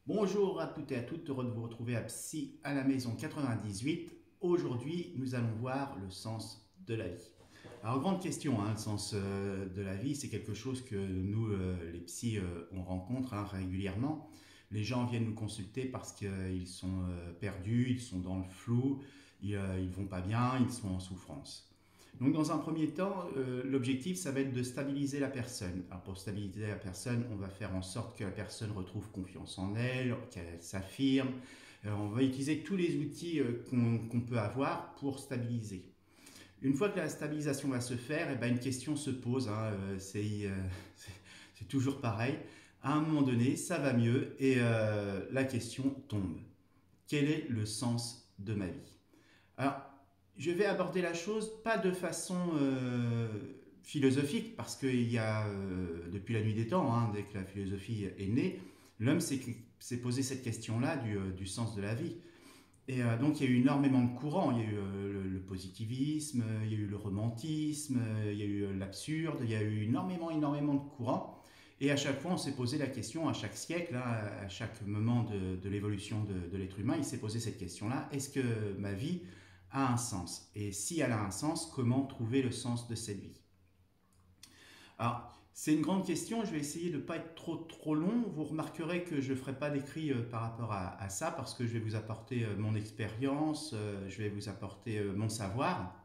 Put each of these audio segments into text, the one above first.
Bonjour à toutes et à toutes, heureux de vous retrouver à Psy à la maison 98. Aujourd'hui, nous allons voir le sens de la vie. Alors, grande question, hein, le sens de la vie, c'est quelque chose que nous, les psys, on rencontre régulièrement. Les gens viennent nous consulter parce qu'ils sont perdus, ils sont dans le flou, ils vont pas bien, ils sont en souffrance. Donc dans un premier temps, l'objectif, ça va être de stabiliser la personne. Alors pour stabiliser la personne, on va faire en sorte que la personne retrouve confiance en elle, qu'elle s'affirme. On va utiliser tous les outils qu'on peut avoir pour stabiliser. Une fois que la stabilisation va se faire, eh ben, une question se pose. C'est toujours pareil. À un moment donné, ça va mieux et la question tombe. Quel est le sens de ma vie? Alors, je vais aborder la chose pas de façon philosophique, parce qu'il y a, depuis la nuit des temps, hein, dès que la philosophie est née, l'homme s'est posé cette question-là du sens de la vie. Et donc il y a eu énormément de courants, il y a eu le positivisme, il y a eu le romantisme, il y a eu l'absurde, il y a eu énormément de courants. Et à chaque fois, on s'est posé la question, à chaque siècle, hein, à chaque moment de l'évolution de l'être humain, il s'est posé cette question-là, est-ce que ma vie a un sens? Et si elle a un sens, comment trouver le sens de cette vie? Alors, c'est une grande question, je vais essayer de ne pas être trop long. Vous remarquerez que je ne ferai pas d'écrit par rapport à ça, parce que je vais vous apporter mon expérience, je vais vous apporter mon savoir,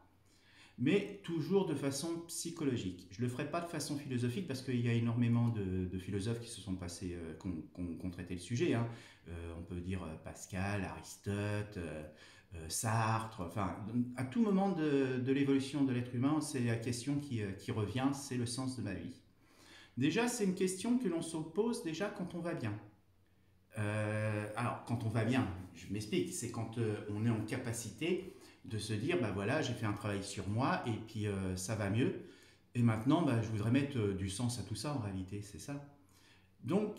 mais toujours de façon psychologique. Je ne le ferai pas de façon philosophique parce qu'il y a énormément de philosophes qui se sont passés, qui ont traité le sujet, hein. On peut dire Pascal, Aristote, Sartre, enfin, à tout moment de l'évolution de l'être humain, c'est la question qui revient, c'est le sens de ma vie. Déjà, c'est une question que l'on se pose déjà quand on va bien. Alors, quand on va bien, je m'explique, c'est quand on est en capacité de se dire, bah voilà, j'ai fait un travail sur moi et puis ça va mieux. Et maintenant, bah, je voudrais mettre du sens à tout ça en réalité, c'est ça. Donc,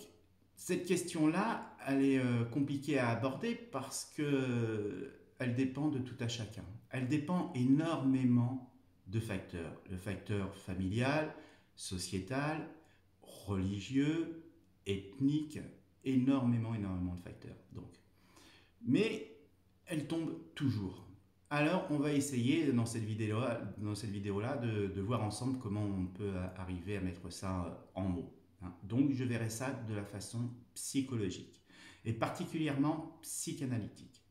cette question-là, elle est compliquée à aborder parce que elle dépend de tout à chacun. Elle dépend énormément de facteurs. Le facteur familial, sociétal, religieux, ethnique, énormément de facteurs. Donc, mais elle tombe toujours. Alors, on va essayer dans cette vidéo-là de voir ensemble comment on peut arriver à mettre ça en mots, hein. Donc, je verrai ça de la façon psychologique et particulièrement psychanalytique.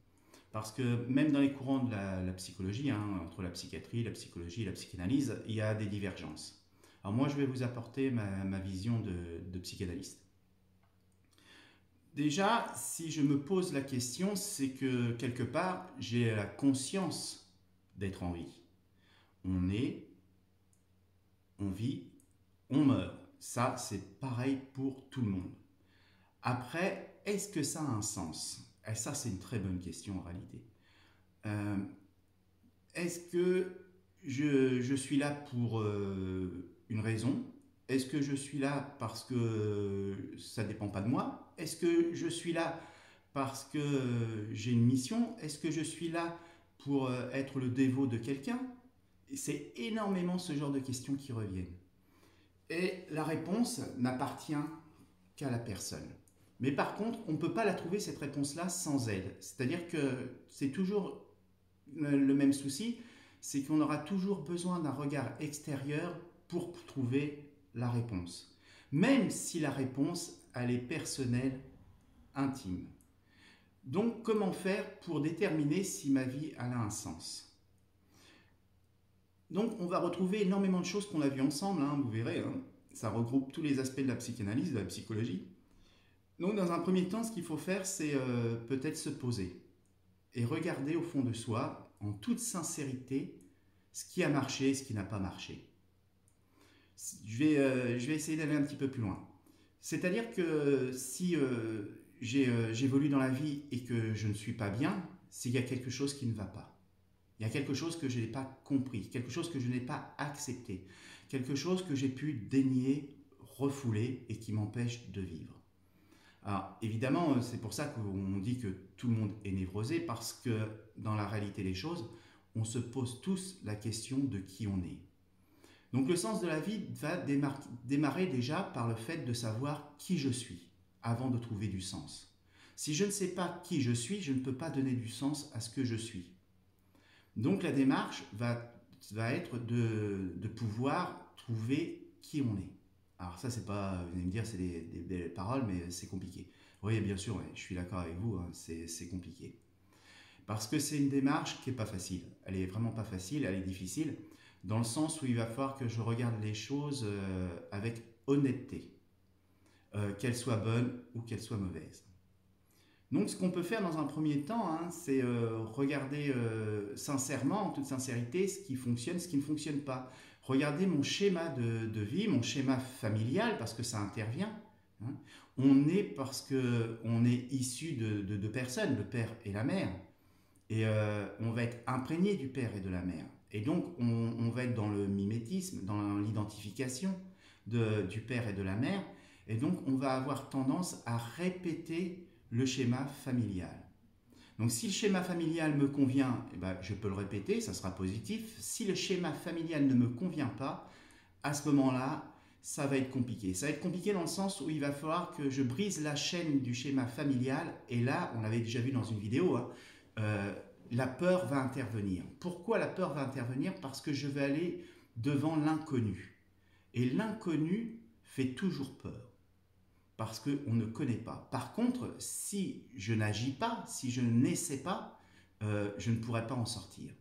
Parce que même dans les courants de la psychologie, hein, entre la psychiatrie, la psychologie et la psychanalyse, il y a des divergences. Alors moi, je vais vous apporter ma vision de psychanalyste. Déjà, si je me pose la question, c'est que quelque part, j'ai la conscience d'être en vie. On est, on vit, on meurt. Ça, c'est pareil pour tout le monde. Après, est-ce que ça a un sens? Et ça, c'est une très bonne question en réalité. Euh, Est-ce que je suis là pour une raison? Est-ce que je suis là parce que ça ne dépend pas de moi? Est-ce que je suis là parce que j'ai une mission? Est-ce que je suis là pour être le dévot de quelqu'un? C'est énormément ce genre de questions qui reviennent. Et la réponse n'appartient qu'à la personne. Mais par contre, on ne peut pas la trouver, cette réponse-là, sans aide. C'est-à-dire que c'est toujours le même souci, c'est qu'on aura toujours besoin d'un regard extérieur pour trouver la réponse. Même si la réponse, elle est personnelle, intime. Donc, comment faire pour déterminer si ma vie elle a un sens? Donc, on va retrouver énormément de choses qu'on a vues ensemble, hein, vous verrez, hein. Ça regroupe tous les aspects de la psychanalyse, de la psychologie. Donc, dans un premier temps, ce qu'il faut faire, c'est peut-être se poser et regarder au fond de soi, en toute sincérité, ce qui a marché et ce qui n'a pas marché. Je vais essayer d'aller un petit peu plus loin. C'est-à-dire que si j'évolue dans la vie et que je ne suis pas bien, c'est qu'il y a quelque chose qui ne va pas. Il y a quelque chose que je n'ai pas compris, quelque chose que je n'ai pas accepté, quelque chose que j'ai pu dénier, refouler et qui m'empêche de vivre. Alors évidemment, c'est pour ça qu'on dit que tout le monde est névrosé, parce que dans la réalité des choses, on se pose tous la question de qui on est. Donc le sens de la vie va démarrer déjà par le fait de savoir qui je suis, avant de trouver du sens. Si je ne sais pas qui je suis, je ne peux pas donner du sens à ce que je suis. Donc la démarche va être de pouvoir trouver qui on est. Alors ça, c'est pas, vous allez me dire, c'est des belles paroles, mais c'est compliqué. Oui, bien sûr, ouais, je suis d'accord avec vous, hein, c'est compliqué. Parce que c'est une démarche qui n'est pas facile. Elle est vraiment pas facile, elle est difficile, dans le sens où il va falloir que je regarde les choses avec honnêteté, qu'elles soient bonnes ou qu'elles soient mauvaises. Donc ce qu'on peut faire dans un premier temps, hein, c'est regarder sincèrement, en toute sincérité, ce qui fonctionne, ce qui ne fonctionne pas. Regarder mon schéma de vie, mon schéma familial, parce que ça intervient. Hein. On est parce qu'on est issu de deux personnes, le père et la mère. Et on va être imprégné du père et de la mère. Et donc on va être dans le mimétisme, dans l'identification du père et de la mère. Et donc on va avoir tendance à répéter le schéma familial. Donc si le schéma familial me convient, eh ben, je peux le répéter, ça sera positif. Si le schéma familial ne me convient pas, à ce moment-là, ça va être compliqué. Ça va être compliqué dans le sens où il va falloir que je brise la chaîne du schéma familial. Et là, on l'avait déjà vu dans une vidéo, hein, la peur va intervenir. Pourquoi la peur va intervenir? Parce que je vais aller devant l'inconnu. Et l'inconnu fait toujours peur. Parce qu'on ne connaît pas. Par contre, si je n'agis pas, si je n'essaie pas, je ne pourrai pas en sortir.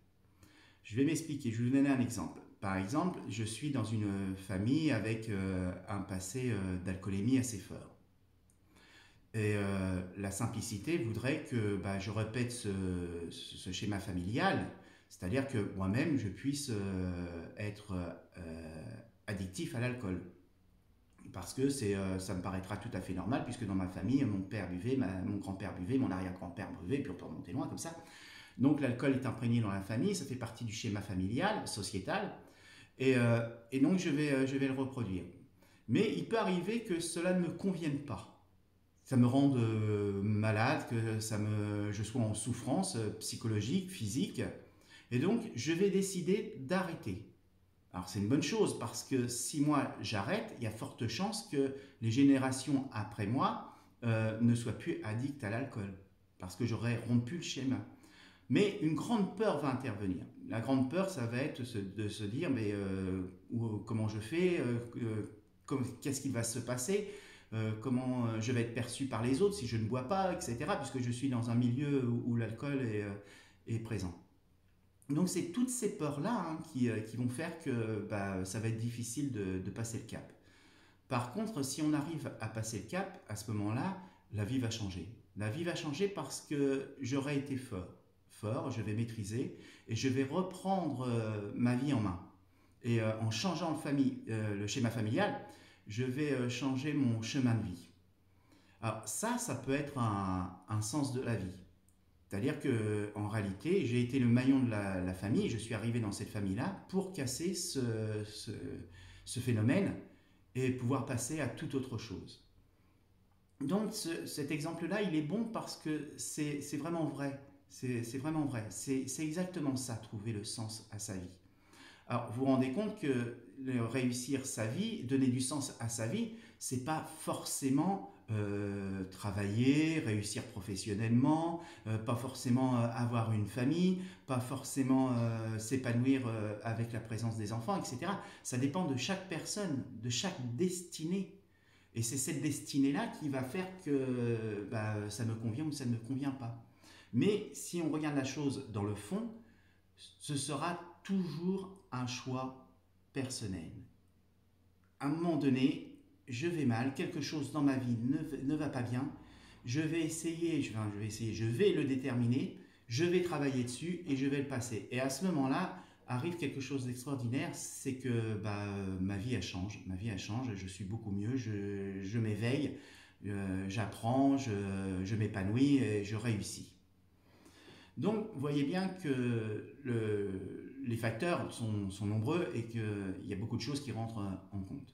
Je vais m'expliquer, je vais vous donner un exemple. Par exemple, je suis dans une famille avec un passé d'alcoolémie assez fort. Et la simplicité voudrait que je répète ce schéma familial, c'est-à-dire que moi-même, je puisse être addictif à l'alcool. Parce que ça me paraîtra tout à fait normal, puisque dans ma famille, mon père buvait, mon grand-père buvait, mon arrière-grand-père buvait, puis on peut remonter loin comme ça. Donc l'alcool est imprégné dans la famille, ça fait partie du schéma familial, sociétal, et donc je vais le reproduire. Mais il peut arriver que cela ne me convienne pas. Ça me rende malade, que je sois en souffrance psychologique, physique, et donc je vais décider d'arrêter. Alors c'est une bonne chose parce que si moi j'arrête, il y a forte chance que les générations après moi ne soient plus addictes à l'alcool parce que j'aurais rompu le schéma. Mais une grande peur va intervenir. La grande peur, ça va être de se dire mais comment je fais, qu'est-ce qui va se passer, comment je vais être perçu par les autres si je ne bois pas, etc. Puisque je suis dans un milieu où l'alcool est présent. Donc c'est toutes ces peurs-là hein, qui vont faire que ça va être difficile de passer le cap. Par contre, si on arrive à passer le cap, à ce moment-là, la vie va changer. La vie va changer parce que j'aurai été fort, je vais maîtriser et je vais reprendre ma vie en main. Et en changeant le schéma familial, je vais changer mon chemin de vie. Alors ça peut être un sens de la vie. C'est-à-dire qu'en réalité, j'ai été le maillon de la famille, je suis arrivé dans cette famille-là pour casser ce phénomène et pouvoir passer à toute autre chose. Donc cet exemple-là, il est bon parce que c'est vraiment vrai. C'est vraiment vrai. C'est exactement ça, trouver le sens à sa vie. Alors, vous vous rendez compte que réussir sa vie, donner du sens à sa vie, c'est pas forcément travailler, réussir professionnellement, pas forcément avoir une famille, pas forcément s'épanouir avec la présence des enfants, etc. Ça dépend de chaque personne, de chaque destinée. Et c'est cette destinée-là qui va faire que ça me convient ou ça ne me convient pas. Mais si on regarde la chose dans le fond, ce sera toujours un choix personnel. À un moment donné, je vais mal, quelque chose dans ma vie ne va pas bien, je vais le déterminer, je vais travailler dessus et je vais le passer. Et à ce moment-là, arrive quelque chose d'extraordinaire, c'est que ma vie elle change, je suis beaucoup mieux, je m'éveille, j'apprends, je m'épanouis et je réussis. Donc, vous voyez bien que les facteurs sont nombreux et qu'il y a beaucoup de choses qui rentrent en compte.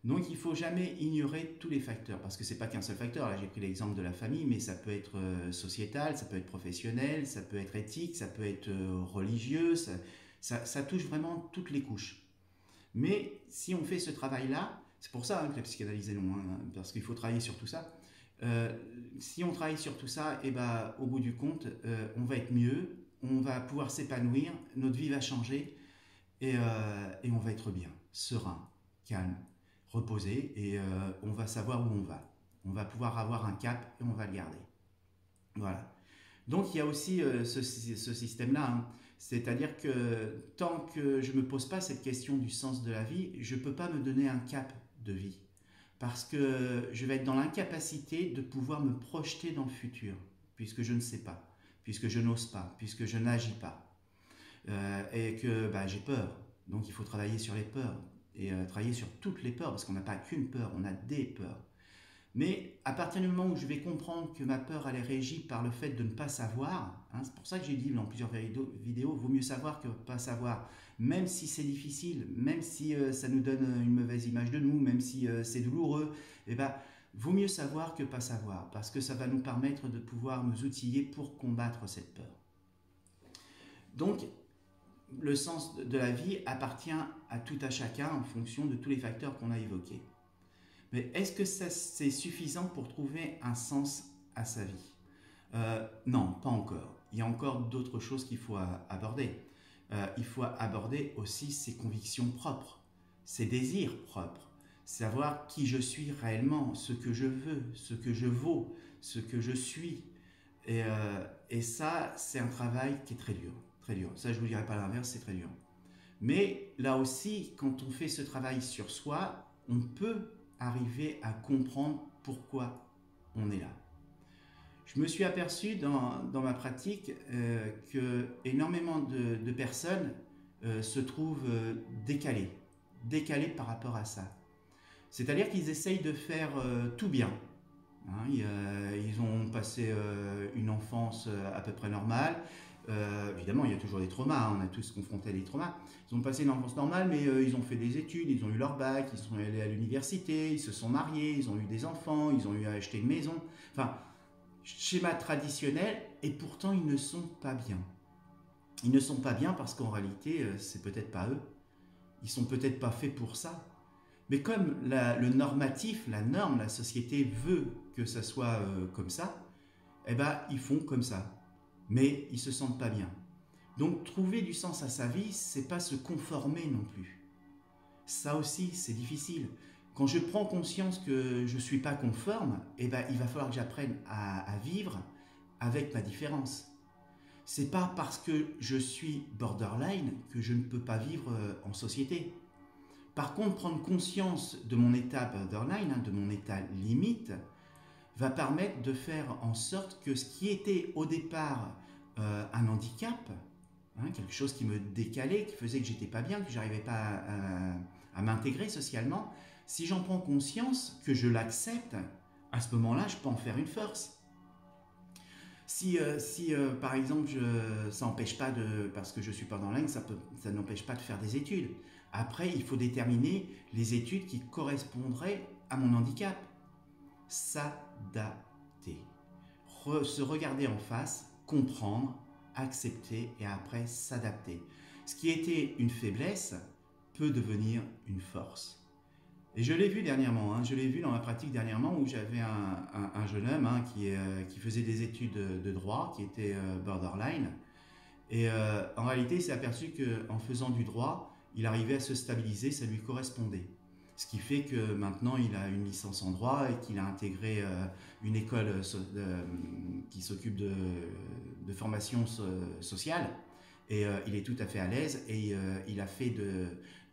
Donc, il ne faut jamais ignorer tous les facteurs, parce que ce n'est pas qu'un seul facteur. Là, j'ai pris l'exemple de la famille, mais ça peut être sociétal, ça peut être professionnel, ça peut être éthique, ça peut être religieux, ça touche vraiment toutes les couches. Mais si on fait ce travail-là, c'est pour ça que la psychanalyse est long, hein, parce qu'il faut travailler sur tout ça. Euh, Si on travaille sur tout ça, et ben, au bout du compte, on va être mieux, on va pouvoir s'épanouir, notre vie va changer et on va être bien, serein, calme, reposé et on va savoir où on va. On va pouvoir avoir un cap et on va le garder. Voilà. Donc il y a aussi ce système-là, hein. C'est-à-dire que tant que je ne me pose pas cette question du sens de la vie, je ne peux pas me donner un cap de vie. Parce que je vais être dans l'incapacité de pouvoir me projeter dans le futur, puisque je ne sais pas, puisque je n'ose pas, puisque je n'agis pas. Et que bah, j'ai peur. Donc il faut travailler sur les peurs, et travailler sur toutes les peurs, parce qu'on n'a pas qu'une peur, on a des peurs. Mais à partir du moment où je vais comprendre que ma peur elle est régie par le fait de ne pas savoir, hein, c'est pour ça que j'ai dit dans plusieurs vidéos, vaut mieux savoir que pas savoir. Même si c'est difficile, même si ça nous donne une mauvaise image de nous, même si c'est douloureux, eh ben, vaut mieux savoir que pas savoir, parce que ça va nous permettre de pouvoir nous outiller pour combattre cette peur. Donc, le sens de la vie appartient à tout à chacun en fonction de tous les facteurs qu'on a évoqués. Mais est-ce que c'est suffisant pour trouver un sens à sa vie? Non, pas encore. Il y a encore d'autres choses qu'il faut aborder. Il faut aborder aussi ses convictions propres, ses désirs propres, savoir qui je suis réellement, ce que je veux, ce que je vaux, ce que je suis. Et ça, c'est un travail qui est très dur, très dur. Ça, je ne vous dirai pas l'inverse, c'est très dur. Mais là aussi, quand on fait ce travail sur soi, on peut arriver à comprendre pourquoi on est là. Je me suis aperçu dans ma pratique que énormément de personnes se trouvent décalées par rapport à ça. C'est-à-dire qu'ils essayent de faire tout bien. Hein, ils ont passé une enfance à peu près normale. Évidemment, il y a toujours des traumas, hein, on a tous confronté à des traumas. Ils ont passé une enfance normale, mais ils ont fait des études, ils ont eu leur bac, ils sont allés à l'université, ils se sont mariés, ils ont eu des enfants, ils ont eu à acheter une maison. Enfin, schéma traditionnel, et pourtant ils ne sont pas bien. Ils ne sont pas bien parce qu'en réalité, c'est peut-être pas eux. Ils sont peut-être pas faits pour ça. Mais comme le normatif, la norme, la société veut que ça soit comme ça, eh ben, ils font comme ça. Mais ils se sentent pas bien. Donc trouver du sens à sa vie, c'est pas se conformer non plus. Ça aussi, c'est difficile. Quand je prends conscience que je suis pas conforme, eh ben, il va falloir que j'apprenne à vivre avec ma différence. C'est pas parce que je suis borderline que je ne peux pas vivre en société. Par contre, prendre conscience de mon état borderline, hein, de mon état limite, va permettre de faire en sorte que ce qui était au départ un handicap, hein, quelque chose qui me décalait, qui faisait que j'étais pas bien, que j'arrivais pas à m'intégrer socialement, si j'en prends conscience, que je l'accepte, à ce moment-là, je peux en faire une force. Si par exemple, ça n'empêche pas de, parce que je suis pas dans l'angle, ça n'empêche pas de faire des études. Après, il faut déterminer les études qui correspondraient à mon handicap. S'adapter. Se regarder en face, comprendre, accepter et après s'adapter. Ce qui était une faiblesse peut devenir une force. Et je l'ai vu dernièrement, hein, je l'ai vu dans ma pratique dernièrement où j'avais un jeune homme hein, qui faisait des études de droit, qui était borderline. Et en réalité, il s'est aperçu qu'en faisant du droit, il arrivait à se stabiliser, ça lui correspondait. Ce qui fait que maintenant, il a une licence en droit et qu'il a intégré une école qui s'occupe de formation sociale. Et il est tout à fait à l'aise et il a fait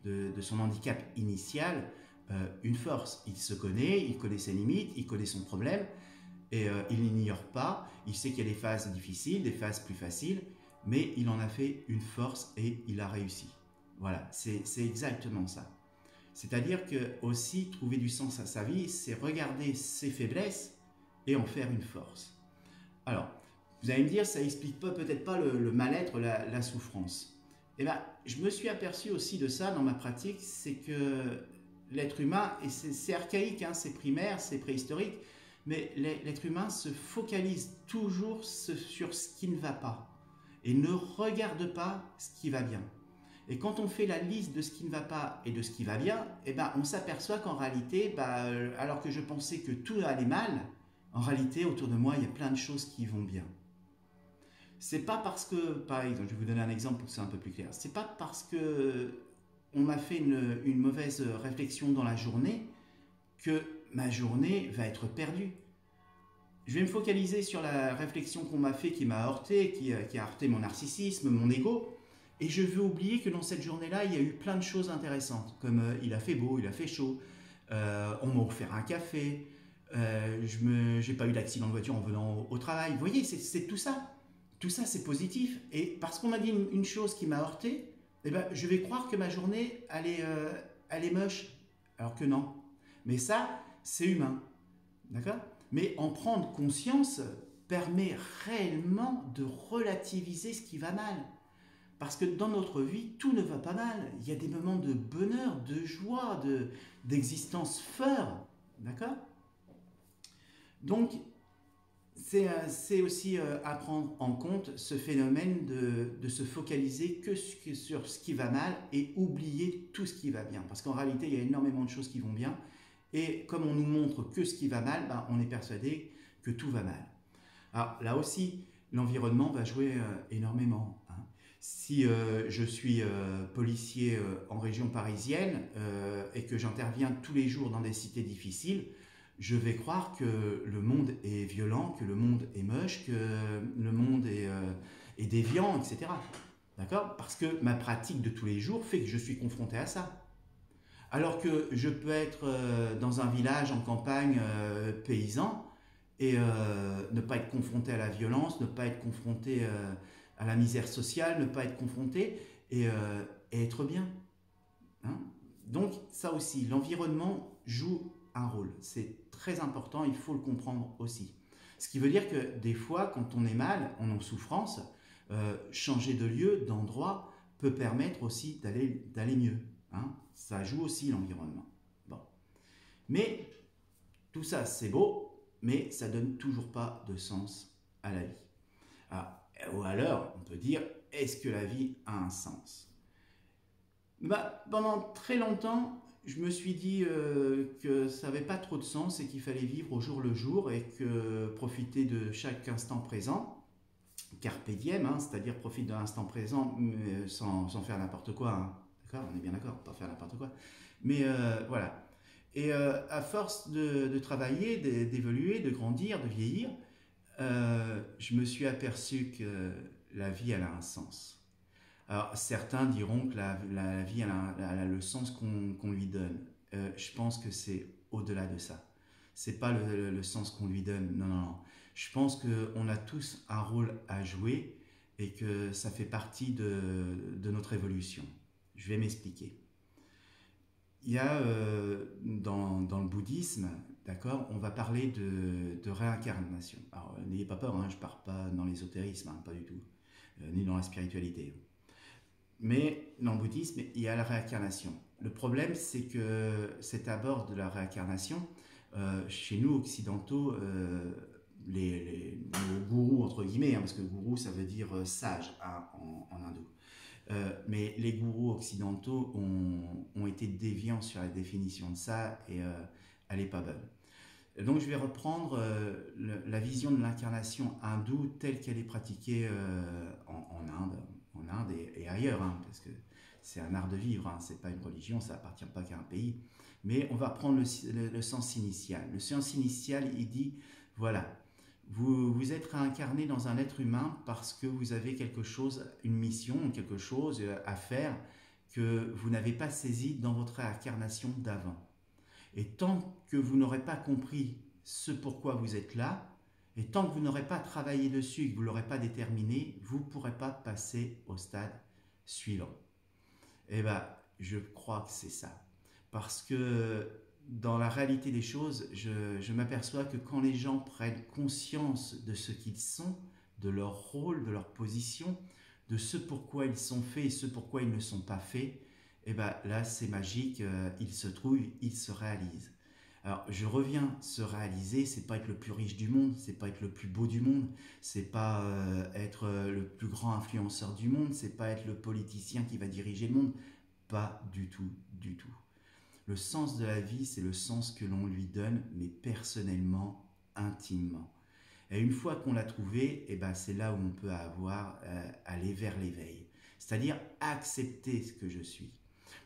de son handicap initial une force. Il se connaît, il connaît ses limites, il connaît son problème et il n'ignore pas. Il sait qu'il y a des phases difficiles, des phases plus faciles, mais il en a fait une force et il a réussi. Voilà, c'est exactement ça. C'est-à-dire que aussi trouver du sens à sa vie, c'est regarder ses faiblesses et en faire une force. Alors, vous allez me dire, ça explique peut-être pas le mal-être, la souffrance. Eh bien, je me suis aperçu aussi de ça dans ma pratique, c'est que l'être humain, et c'est archaïque, hein, c'est primaire, c'est préhistorique, mais l'être humain se focalise toujours sur ce qui ne va pas et ne regarde pas ce qui va bien. Et quand on fait la liste de ce qui ne va pas et de ce qui va bien, eh ben, on s'aperçoit qu'en réalité, alors que je pensais que tout allait mal, En réalité, autour de moi, il y a plein de choses qui vont bien. C'est pas parce que, par exemple, je vais vous donner un exemple pour que ce soit un peu plus clair. C'est pas parce que on m'a fait une mauvaise réflexion dans la journée que ma journée va être perdue. Je vais me focaliser sur la réflexion qu'on m'a fait, qui m'a heurté, qui a heurté mon narcissisme, mon ego, et je vais oublier que dans cette journée-là, il y a eu plein de choses intéressantes, comme il a fait beau, il a fait chaud, on m'a offert un café, j'ai pas eu d'accident de voiture en venant au travail. Vous voyez, c'est tout ça. Tout ça, c'est positif. Et parce qu'on m'a dit une chose qui m'a heurté, eh ben, je vais croire que ma journée, elle est moche. Alors que non. Mais ça, c'est humain. D'accord? Mais en prendre conscience permet réellement de relativiser ce qui va mal. Parce que dans notre vie, tout ne va pas mal. Il y a des moments de bonheur, de joie, d'existence fort. D'accord? Donc, c'est aussi à prendre en compte ce phénomène de se focaliser sur ce qui va mal et oublier tout ce qui va bien. Parce qu'en réalité, il y a énormément de choses qui vont bien. Et comme on nous montre que ce qui va mal, ben, on est persuadé que tout va mal. Alors là aussi, l'environnement va jouer énormément. Hein. Si je suis policier en région parisienne et que j'interviens tous les jours dans des cités difficiles, je vais croire que le monde est violent, que le monde est moche, que le monde est déviant, etc. D'accord? Parce que ma pratique de tous les jours fait que je suis confronté à ça. Alors que je peux être dans un village en campagne paysan et ne pas être confronté à la violence, ne pas être confronté à la misère sociale, ne pas être confronté et être bien. Hein? Donc ça aussi, l'environnement joue un rôle. C'est très important, il faut le comprendre aussi. Ce qui veut dire que des fois, quand on est mal, on est en souffrance, changer de lieu, d'endroit, peut permettre aussi d'aller mieux. Hein? Ça joue aussi l'environnement. Bon. Mais tout ça, c'est beau, mais ça donne toujours pas de sens à la vie. Ou alors, on peut dire, est-ce que la vie a un sens? Pendant très longtemps, je me suis dit que ça n'avait pas trop de sens et qu'il fallait vivre au jour le jour et que profiter de chaque instant présent, carpe diem, hein, c'est-à-dire profite de l'instant présent mais sans faire n'importe quoi. Hein. D'accord, on est bien d'accord, pas faire n'importe quoi. Mais voilà. Et à force de travailler, d'évoluer, de grandir, de vieillir, je me suis aperçu que la vie, elle a un sens. Alors, certains diront que la vie, elle a le sens qu'on lui donne. Je pense que c'est au-delà de ça. C'est pas le sens qu'on lui donne. Non, non, non. Je pense qu'on a tous un rôle à jouer et que ça fait partie de notre évolution. Je vais m'expliquer. Il y a dans le bouddhisme, d'accord, on va parler de réincarnation. Alors, n'ayez pas peur, hein, je ne pars pas dans l'ésotérisme, hein, pas du tout, ni dans la spiritualité. Mais dans le bouddhisme, il y a la réincarnation. Le problème, c'est que cet abord de la réincarnation, chez nous occidentaux, nos gourous, entre guillemets, hein, parce que gourou, ça veut dire sage hein, en hindou. Mais les gourous occidentaux ont été déviants sur la définition de ça et elle n'est pas bonne. Donc je vais reprendre la vision de l'incarnation hindoue telle qu'elle est pratiquée en Inde et ailleurs, hein, parce que c'est un art de vivre, hein, c'est pas une religion, ça appartient pas qu'à un pays. Mais on va prendre le sens initial. Le sens initial, il dit, voilà, vous êtes réincarné dans un être humain parce que vous avez quelque chose, une mission, quelque chose à faire que vous n'avez pas saisi dans votre réincarnation d'avant. Et tant que vous n'aurez pas compris ce pourquoi vous êtes là, et tant que vous n'aurez pas travaillé dessus et que vous ne l'aurez pas déterminé, vous ne pourrez pas passer au stade suivant. Eh bien, je crois que c'est ça. Parce que dans la réalité des choses, je m'aperçois que quand les gens prennent conscience de ce qu'ils sont, de leur rôle, de leur position, de ce pourquoi ils sont faits et ce pourquoi ils ne sont pas faits, et bien là c'est magique, ils se trouvent, ils se réalisent. Alors je reviens, se réaliser, c'est pas être le plus riche du monde, c'est pas être le plus beau du monde, c'est pas être le plus grand influenceur du monde, c'est pas être le politicien qui va diriger le monde, pas du tout, du tout. Le sens de la vie, c'est le sens que l'on lui donne, mais personnellement, intimement. Et une fois qu'on l'a trouvé, eh ben, c'est là où on peut aller vers l'éveil. C'est-à-dire accepter ce que je suis.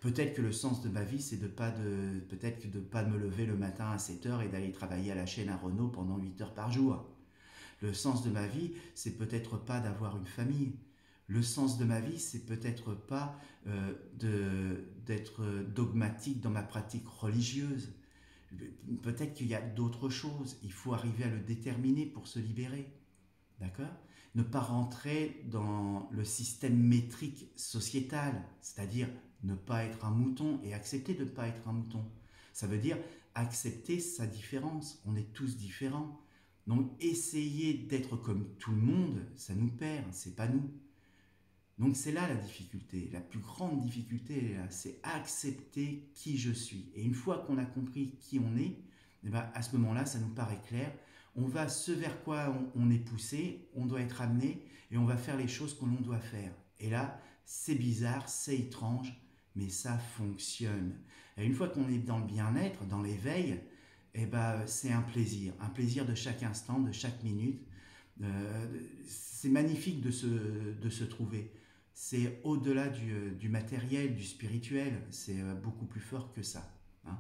Peut-être que le sens de ma vie, c'est peut-être que de ne pas me lever le matin à 7 heures et d'aller travailler à la chaîne à Renault pendant 8 heures par jour. Le sens de ma vie, c'est peut-être pas d'avoir une famille. Le sens de ma vie, c'est peut-être pas d'être dogmatique dans ma pratique religieuse. Peut-être qu'il y a d'autres choses. Il faut arriver à le déterminer pour se libérer. D'accord ? Ne pas rentrer dans le système métrique sociétal, c'est-à-dire ne pas être un mouton et accepter de ne pas être un mouton. Ça veut dire accepter sa différence. On est tous différents. Donc essayer d'être comme tout le monde, ça nous perd, c'est pas nous. Donc c'est là la difficulté, la plus grande difficulté, c'est accepter qui je suis. Et une fois qu'on a compris qui on est, eh ben, à ce moment-là, ça nous paraît clair. On va ce vers quoi on est poussé, on doit être amené, et on va faire les choses que l'on doit faire. Et là, c'est bizarre, c'est étrange, mais ça fonctionne. Et une fois qu'on est dans le bien-être, dans l'éveil, eh ben, c'est un plaisir de chaque instant, de chaque minute. C'est magnifique de se trouver. C'est au-delà du matériel, du spirituel, c'est beaucoup plus fort que ça. Hein.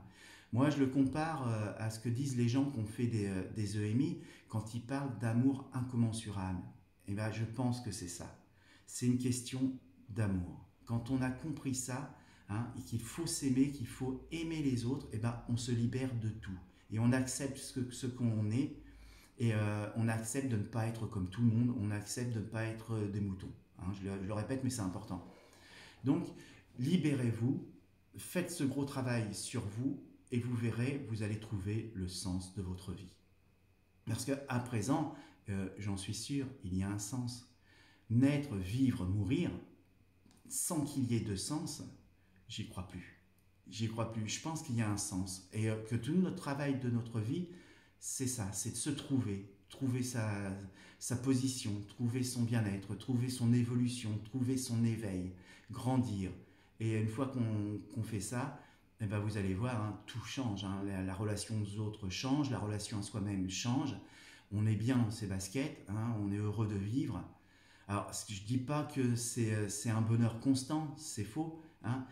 Moi, je le compare à ce que disent les gens qui ont fait des EMI quand ils parlent d'amour incommensurable. Et ben, je pense que c'est ça. C'est une question d'amour. Quand on a compris ça, hein, et qu'il faut s'aimer, qu'il faut aimer les autres, et ben, on se libère de tout. Et on accepte ce qu'on est, et on accepte de ne pas être comme tout le monde, on accepte de ne pas être des moutons. Hein, je le répète, mais c'est important. Donc, libérez-vous, faites ce gros travail sur vous, et vous verrez, vous allez trouver le sens de votre vie. Parce qu'à présent, j'en suis sûr, il y a un sens. Naître, vivre, mourir, sans qu'il y ait de sens, j'y crois plus. J'y crois plus. Je pense qu'il y a un sens. Et que tout notre travail de notre vie, c'est ça, c'est de se trouver sa position, trouver son bien-être, trouver son évolution, trouver son éveil, grandir. Et une fois qu'on fait ça, eh ben vous allez voir, hein, tout change. Hein, la relation aux autres change, la relation à soi-même change. On est bien dans ses baskets, hein, on est heureux de vivre. Alors, je ne dis pas que c'est un bonheur constant, c'est faux. Hein.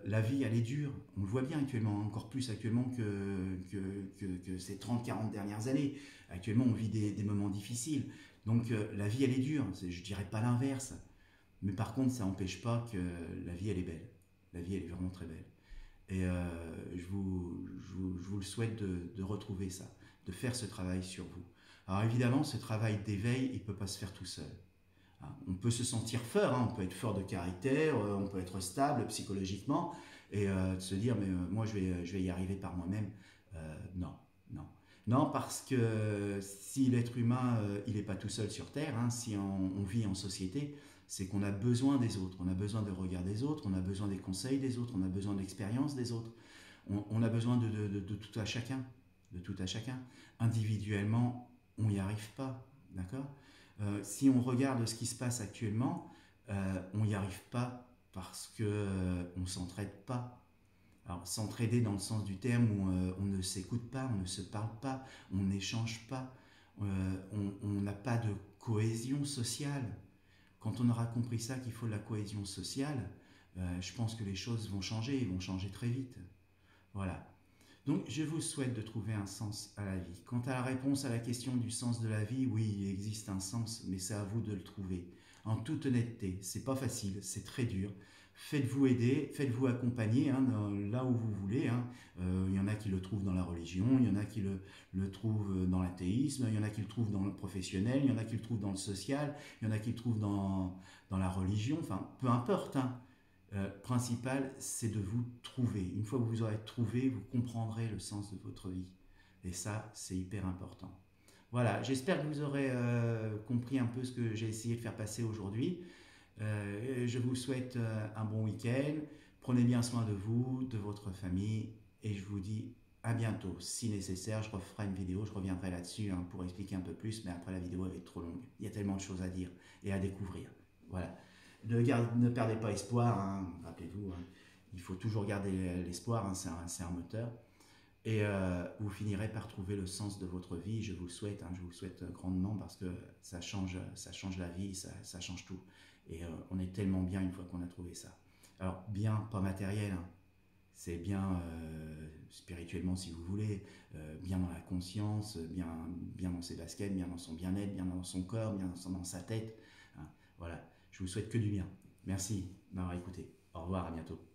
La vie, elle est dure. On le voit bien actuellement, encore plus actuellement que ces 30-40 dernières années. Actuellement, on vit des moments difficiles. Donc, la vie, elle est dure. Je ne dirais pas l'inverse. Mais par contre, ça n'empêche pas que la vie, elle est belle. La vie, elle est vraiment très belle. Et je vous le souhaite de retrouver ça, de faire ce travail sur vous. Alors évidemment, ce travail d'éveil, il ne peut pas se faire tout seul. On peut se sentir fort, hein, on peut être fort de caractère, on peut être stable psychologiquement, et se dire, mais moi je vais y arriver par moi-même. Non, non. Non, parce que si l'être humain, il n'est pas tout seul sur Terre, hein, si on vit en société, c'est qu'on a besoin des autres, on a besoin de regard des autres, on a besoin des conseils des autres, on a besoin de l'expérience des autres, on a besoin de tout à chacun, de tout à chacun. Individuellement, on n'y arrive pas, d'accord ? Si on regarde ce qui se passe actuellement, on n'y arrive pas parce qu'on ne s'entraide pas. Alors, s'entraider dans le sens du terme où on ne s'écoute pas, on ne se parle pas, on n'échange pas, on n'a pas de cohésion sociale. Quand on aura compris ça, qu'il faut de la cohésion sociale, je pense que les choses vont changer, et vont changer très vite. Voilà. Donc, je vous souhaite de trouver un sens à la vie. Quant à la réponse à la question du sens de la vie, oui, il existe un sens, mais c'est à vous de le trouver. En toute honnêteté, c'est pas facile, c'est très dur. Faites-vous aider, faites-vous accompagner hein, là où vous voulez. Hein. Il y en a qui le trouvent dans la religion, il y en a qui le trouvent dans l'athéisme, il y en a qui le trouvent dans le professionnel, il y en a qui le trouvent dans le social, il y en a qui le trouvent dans la religion, enfin, peu importe. Hein. Principal, c'est de vous trouver. Une fois que vous aurez trouvé, vous comprendrez le sens de votre vie. Et ça, c'est hyper important. Voilà, j'espère que vous aurez compris un peu ce que j'ai essayé de faire passer aujourd'hui. Je vous souhaite un bon week-end. Prenez bien soin de vous, de votre famille. Et je vous dis à bientôt. Si nécessaire, je referai une vidéo, je reviendrai là-dessus hein, pour expliquer un peu plus. Mais après, la vidéo elle va être trop longue. Il y a tellement de choses à dire et à découvrir. Voilà. Ne perdez pas espoir, hein. Rappelez-vous, hein. Il faut toujours garder l'espoir, hein. C'est un moteur. Et vous finirez par trouver le sens de votre vie. Je vous le souhaite, hein, je vous le souhaite grandement parce que ça change la vie, ça change tout. Et on est tellement bien une fois qu'on a trouvé ça. Alors, bien, pas matériel, hein, c'est bien spirituellement si vous voulez, bien dans la conscience, bien dans ses baskets, bien dans son bien-être, bien dans son corps, bien dans sa tête. Hein. Voilà, je vous souhaite que du bien. Merci d'avoir écouté. Au revoir, à bientôt.